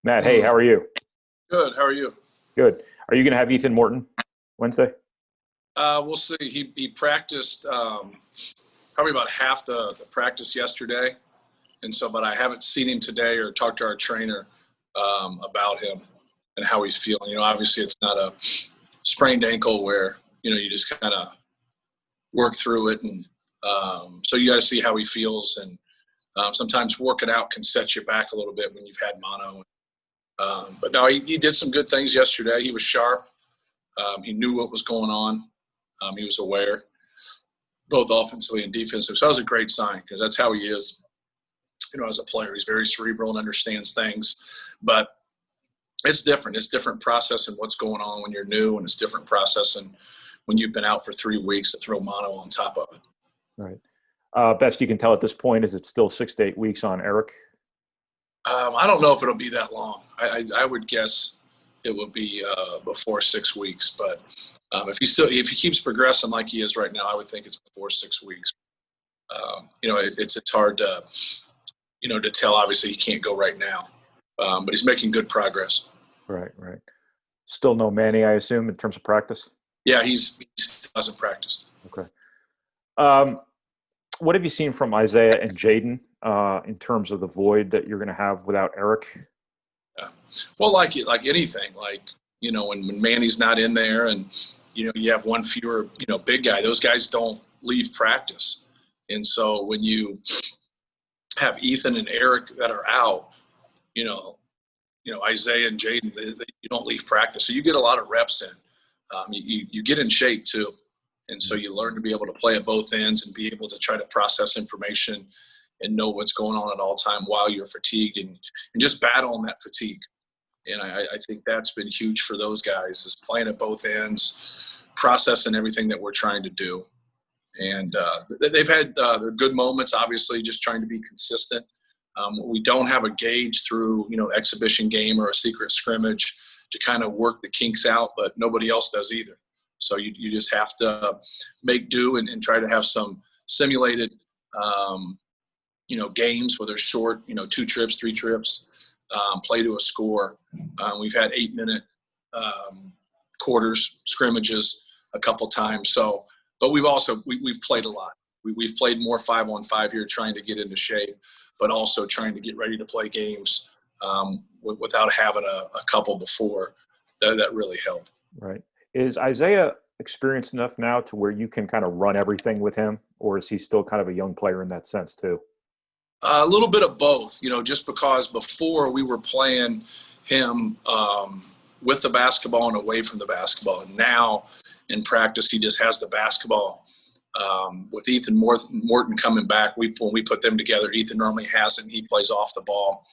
Matt, hey, Hmm. how are you? Good. How are you? Good. Are you going to have Ethan Morton Wednesday? We'll see. He practiced probably about half the practice yesterday, and so, but I haven't seen him today or talked to our trainer about him and how he's feeling. Obviously it's not a sprained ankle where you just kind of work through it, and so you got to see how he feels. And sometimes working out can set you back a little bit when you've had mono. But no, he did some good things yesterday. He was sharp. He knew what was going on. He was aware, both offensively and defensively. So that was a great sign because that's how he is, as a player. He's very cerebral and understands things. But it's different. It's different process and what's going on when you're new, and it's different process and when you've been out for 3 weeks to throw mono on top of it. Right. Best you can tell at this point, is it still 6 to 8 weeks on Eric? I don't know if it'll be that long. I would guess it will be before 6 weeks. But if he keeps progressing like he is right now, I would think it's before 6 weeks. It's hard to tell. Obviously, he can't go right now, but he's making good progress. Right, right. Still no Manny, I assume, in terms of practice? Yeah, he still hasn't practiced. Okay. Um, what have you seen from Isaiah and Jaden in terms of the void that you're going to have without Eric? Yeah. Well, like anything, when Manny's not in there, and you have one fewer big guy, those guys don't leave practice. And so when you have Ethan and Eric that are out, Isaiah and Jaden, you don't leave practice, so you get a lot of reps in. You get in shape too, and so you learn to be able to play at both ends and be able to try to process information and know what's going on at all time while you're fatigued, and just battle on that fatigue. And I think that's been huge for those guys, is playing at both ends, processing everything that we're trying to do. And they've had their good moments, obviously, just trying to be consistent. We don't have a gauge through, exhibition game or a secret scrimmage to kind of work the kinks out, but nobody else does either. So you just have to make do and try to have some simulated, games where they're short, 2 trips, 3 trips, play to a score. We've had 8-minute quarters, scrimmages a couple times. So, but we've played a lot. We've played more 5-on-5 here, trying to get into shape, but also trying to get ready to play games without having a couple before. That really helped. Right. Is Isaiah experienced enough now to where you can kind of run everything with him, or is he still kind of a young player in that sense too? A little bit of both, just because before we were playing him with the basketball and away from the basketball. And now in practice, he just has the basketball. With Ethan Morton coming back, when we put them together, Ethan normally has it and he plays off the ball.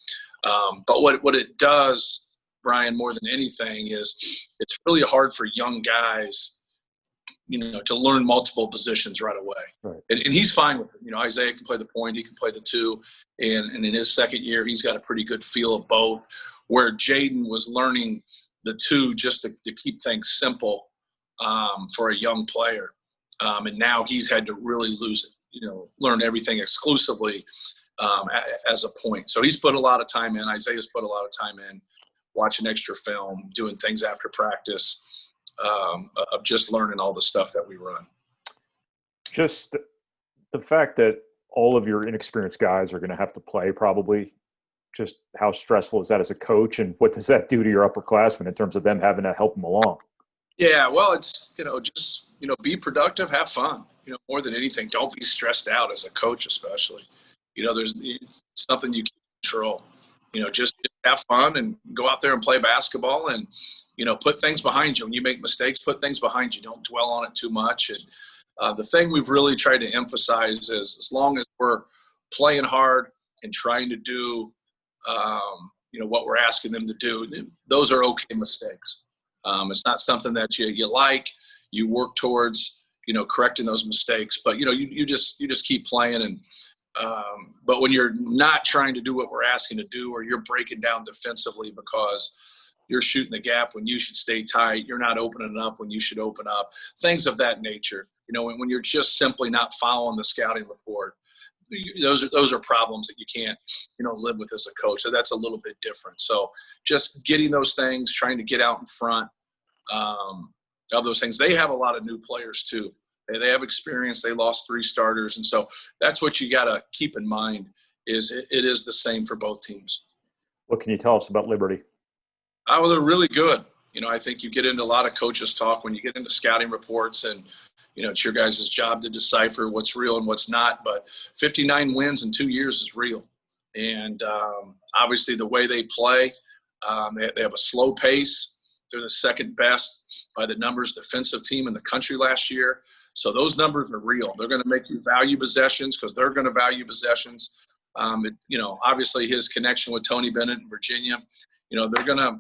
But what it does, Brian, more than anything, is it's really hard for young guys to learn multiple positions right away. Right. And he's fine with it. Isaiah can play the point, he can play the 2. And in his second year, he's got a pretty good feel of both, where Jaden was learning the 2 just to keep things simple for a young player. And now he's had to really learn everything exclusively as a point. So he's put a lot of time in. Isaiah's put a lot of time in, watching extra film, doing things after practice, of just learning all the stuff that we run. Just the fact that all of your inexperienced guys are going to have to play, probably, just how stressful is that as a coach, and what does that do to your upperclassmen in terms of them having to help them along? Yeah, well, it's, just, be productive, have fun, more than anything. Don't be stressed out as a coach, especially. There's something you can control. Just have fun and go out there and play basketball, and, put things behind you. When you make mistakes, put things behind you. Don't dwell on it too much. And the thing we've really tried to emphasize is, as long as we're playing hard and trying to do, what we're asking them to do, those are okay mistakes. It's not something that you work towards, correcting those mistakes, but, you just keep playing. And, but when you're not trying to do what we're asking to do, or you're breaking down defensively because you're shooting the gap when you should stay tight, you're not opening up when you should open up, things of that nature. When you're just simply not following the scouting report, those are problems that you can't, live with as a coach. So that's a little bit different. So just getting those things, trying to get out in front of those things. They have a lot of new players too. They have experience. They lost 3 starters. And so that's what you got to keep in mind is it is the same for both teams. What can you tell us about Liberty? Well, they're really good. I think you get into a lot of coaches talk when you get into scouting reports, and, it's your guys' job to decipher what's real and what's not. But 59 wins in 2 years is real. And obviously the way they play, they have a slow pace. They're the second best by the numbers defensive team in the country last year. So those numbers are real. They're going to make you value possessions because they're going to value possessions. Obviously his connection with Tony Bennett in Virginia, they're going to,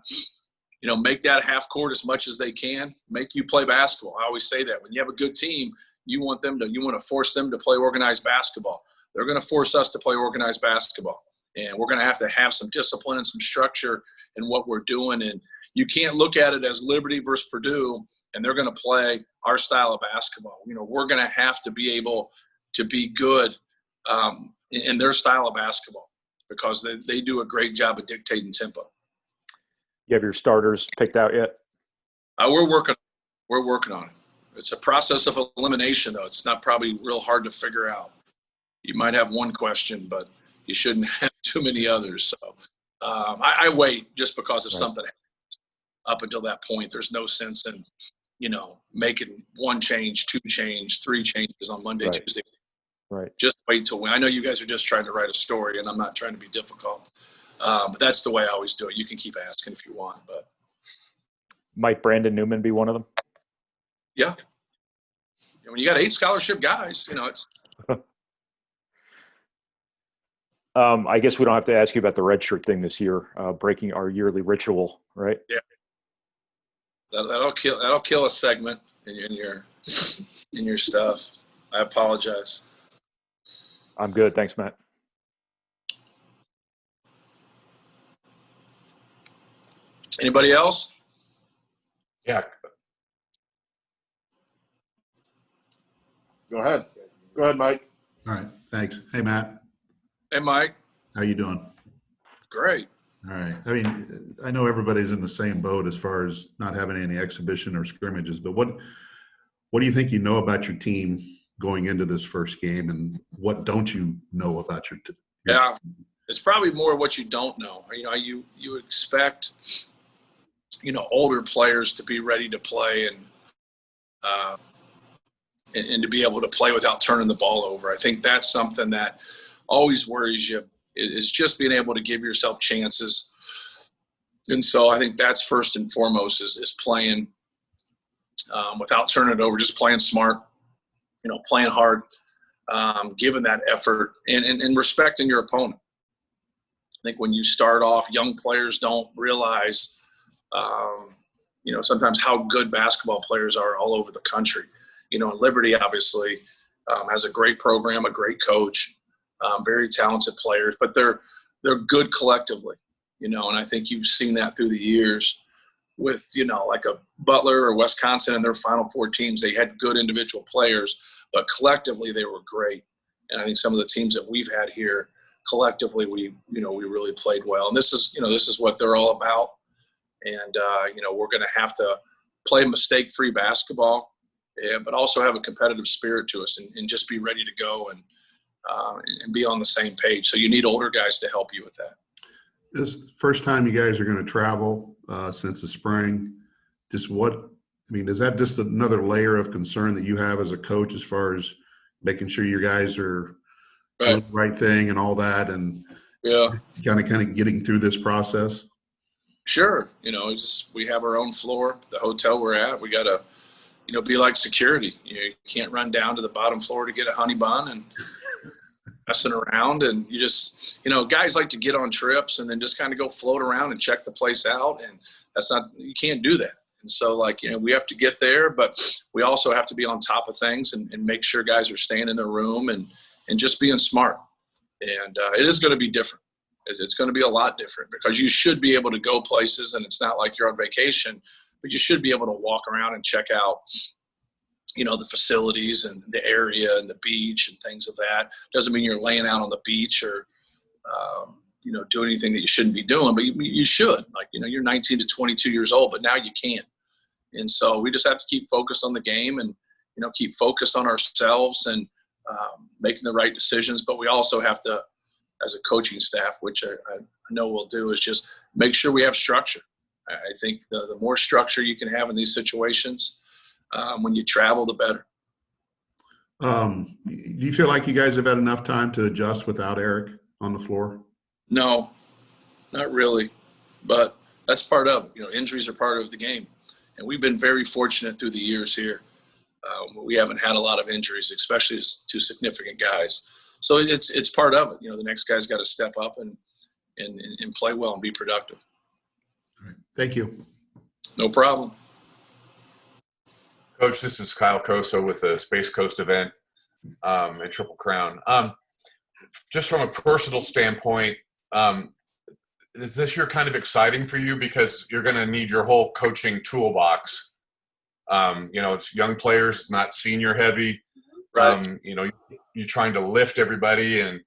make that half court as much as they can, make you play basketball. I always say that when you have a good team, you want to force them to play organized basketball. They're going to force us to play organized basketball. And we're going to have some discipline and some structure in what we're doing. And you can't look at it as Liberty versus Purdue and they're going to play our style of basketball. We're going to have to be able to be good in their style of basketball because they do a great job of dictating tempo. You have your starters picked out yet? We're working on it. It's a process of elimination, though. It's not probably real hard to figure out. You might have one question, but you shouldn't have too many others. So I wait just because if something happens up until that point, there's no sense in, making 1 change, 2 change, 3 changes on Monday, Tuesday. Right. Just wait till when. I know you guys are just trying to write a story, and I'm not trying to be difficult. But that's the way I always do it. You can keep asking if you want, but might Brandon Newman be one of them? Yeah. When you got 8 scholarship guys, it's. I guess we don't have to ask you about the redshirt thing this year, breaking our yearly ritual, right? Yeah. That'll kill a segment in your stuff. I apologize. I'm good. Thanks, Matt. Anybody else? Yeah. Go ahead. Go ahead, Mike. All right. Thanks. Hey, Matt. Hey, Mike. How you doing? Great. All right. I mean, I know everybody's in the same boat as far as not having any exhibition or scrimmages, but what do you think you know about your team going into this first game, and what don't you know about your team? Yeah, it's probably more what you don't know. You expect older players to be ready to play and to be able to play without turning the ball over. I think that's something that always worries you, is just being able to give yourself chances. And so I think that's first and foremost is playing without turning it over, just playing smart, playing hard, giving that effort and respecting your opponent. I think when you start off, young players don't realize sometimes how good basketball players are all over the country. Liberty obviously has a great program, a great coach, very talented players, but they're good collectively, and I think you've seen that through the years with, like a Butler or Wisconsin in their Final Four teams. They had good individual players, but collectively they were great. And I think some of the teams that we've had here collectively, we really played well. And this is what they're all about. And, we're going to have to play mistake-free basketball, but also have a competitive spirit to us and just be ready to go and be on the same page. So you need older guys to help you with that. This is the first time you guys are going to travel since the spring. Is that just another layer of concern that you have as a coach as far as making sure you guys are doing the right thing and all that, and kind of getting through this process? Sure. We have our own floor, the hotel we're at. We got to, be like security. You can't run down to the bottom floor to get a honey bun and messing around. And you just, guys like to get on trips and then just kind of go float around and check the place out. And you can't do that. And so we have to get there, but we also have to be on top of things and make sure guys are staying in their room and just being smart. And it is going to be different. It's going to be a lot different because you should be able to go places, and it's not like you're on vacation, but you should be able to walk around and check out, the facilities and the area and the beach and things of that. Doesn't mean you're laying out on the beach or, do anything that you shouldn't be doing, but you should. Like, you're 19 to 22 years old, but now you can't. And so we just have to keep focused on the game and, keep focused on ourselves and making the right decisions. But we also have to, as a coaching staff, which I know we'll do, is just make sure we have structure. I think the more structure you can have in these situations, when you travel, the better. Do you feel like you guys have had enough time to adjust without Eric on the floor? No, not really. But that's part of it. Injuries are part of the game. And we've been very fortunate through the years here. We haven't had a lot of injuries, especially to significant guys. So it's part of it. The next guy's got to step up and play well and be productive. All right. Thank you. No problem. Coach, this is Kyle Koso with the Space Coast event at Triple Crown. Just from a personal standpoint, is this year kind of exciting for you because you're going to need your whole coaching toolbox? It's young players, it's not senior heavy. Right. You're trying to lift everybody and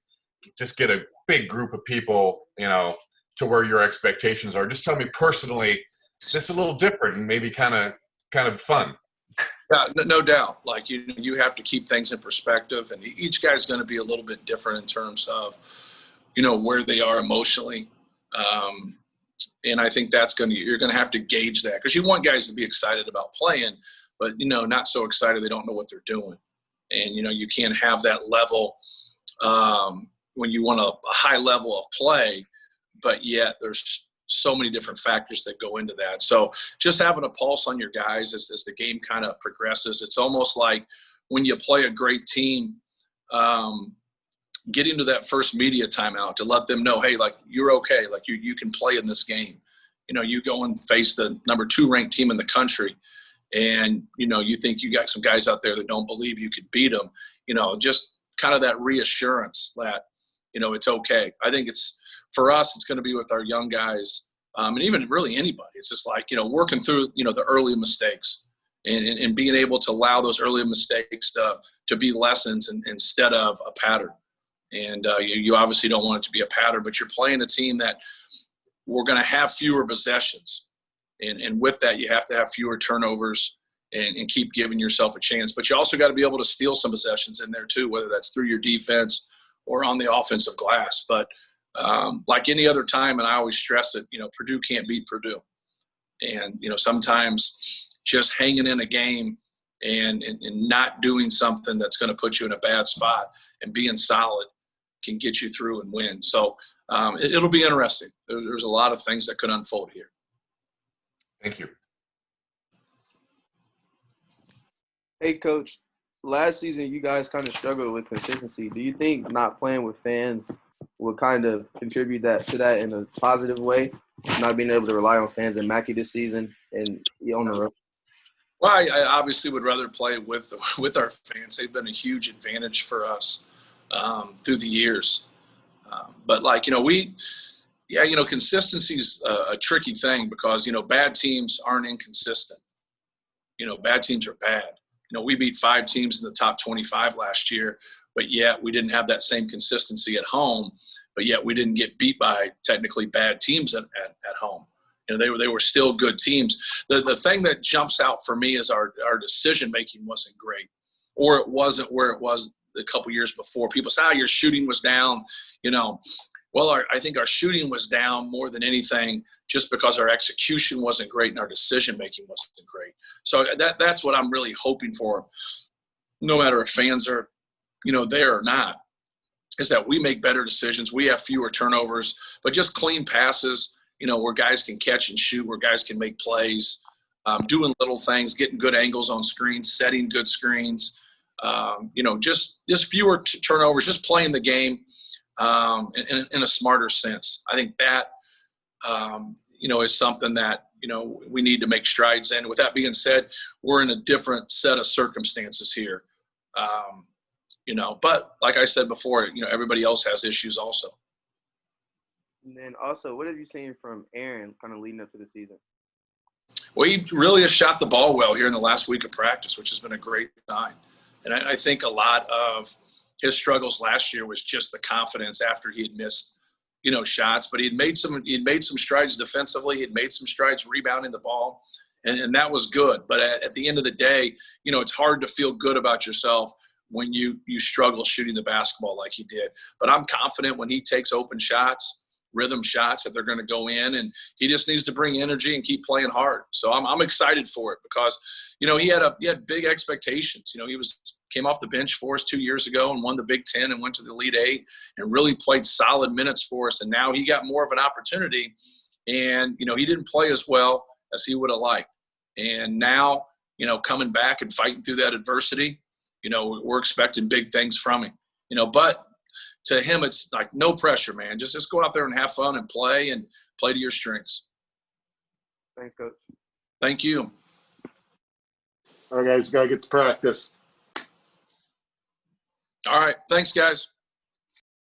just get a big group of people, to where your expectations are. Just tell me personally, this is a little different and maybe kind of fun. Yeah, no doubt. Like, you have to keep things in perspective, and each guy's going to be a little bit different in terms of, where they are emotionally. And I think you're going to have to gauge that, because you want guys to be excited about playing, but, not so excited they don't know what they're doing. And, you can't have that level when you want a high level of play, but yet there's so many different factors that go into that. So just having a pulse on your guys as the game kind of progresses. It's almost like when you play a great team, getting to that first media timeout to let them know, hey, like, you're okay. Like, you can play in this game. You go and face the number 2 ranked team in the country, and, you think you got some guys out there that don't believe you could beat them. Just kind of that reassurance that, it's okay. I think for us, it's going to be with our young guys, and even really anybody. It's just like, working through, the early mistakes and being able to allow those early mistakes to be lessons instead of a pattern. And you obviously don't want it to be a pattern, but you're playing a team that we're going to have fewer possessions. And with that, you have to have fewer turnovers and keep giving yourself a chance. But you also got to be able to steal some possessions in there too, whether that's through your defense or on the offensive glass. But like any other time, and I always stress it, Purdue can't beat Purdue. And, sometimes just hanging in a game and not doing something that's going to put you in a bad spot and being solid can get you through and win. So it'll be interesting. There's a lot of things that could unfold here. Thank you. Hey, Coach, last season you guys kind of struggled with consistency. Do you think not playing with fans will kind of contribute to that in a positive way, not being able to rely on fans in Mackey this season and on the road? Well, I obviously would rather play with our fans. They've been a huge advantage for us through the years. But consistency is a tricky thing because, bad teams aren't inconsistent. Bad teams are bad. We beat 5 teams in the top 25 last year, but yet we didn't have that same consistency at home, but yet we didn't get beat by technically bad teams at home. They were still good teams. The thing that jumps out for me is our decision-making wasn't great, or it wasn't where it was a couple years before. People say, your shooting was down, Well, I think our shooting was down more than anything just because our execution wasn't great and our decision-making wasn't great. So that's what I'm really hoping for, no matter if fans are, there or not, is that we make better decisions. We have fewer turnovers, but just clean passes, where guys can catch and shoot, where guys can make plays, doing little things, getting good angles on screens, setting good screens, just fewer turnovers, just playing the game in a smarter sense. I think that, is something that, we need to make strides in. With that being said, we're in a different set of circumstances here. But like I said before, everybody else has issues also. And then also, what have you seen from Aaron kind of leading up to the season? Well, he really has shot the ball well here in the last week of practice, which has been a great sign. And I think a lot of his struggles last year was just the confidence after he had missed, shots. But he had made some strides defensively. He had made some strides rebounding the ball, and that was good. But at the end of the day, it's hard to feel good about yourself when you struggle shooting the basketball like he did. But I'm confident when he takes open shots, rhythm shots, that they're going to go in, and he just needs to bring energy and keep playing hard. So I'm excited for it because, he had big expectations. He came off the bench for us 2 years ago and won the Big Ten and went to the Elite Eight and really played solid minutes for us. And now he got more of an opportunity, and, he didn't play as well as he would have liked. And now, coming back and fighting through that adversity, we're expecting big things from him, but to him, it's like no pressure, man. Just go out there and have fun and play to your strengths. Thanks, Coach. Thank you. All right, guys, we got to get to practice. All right. Thanks, guys.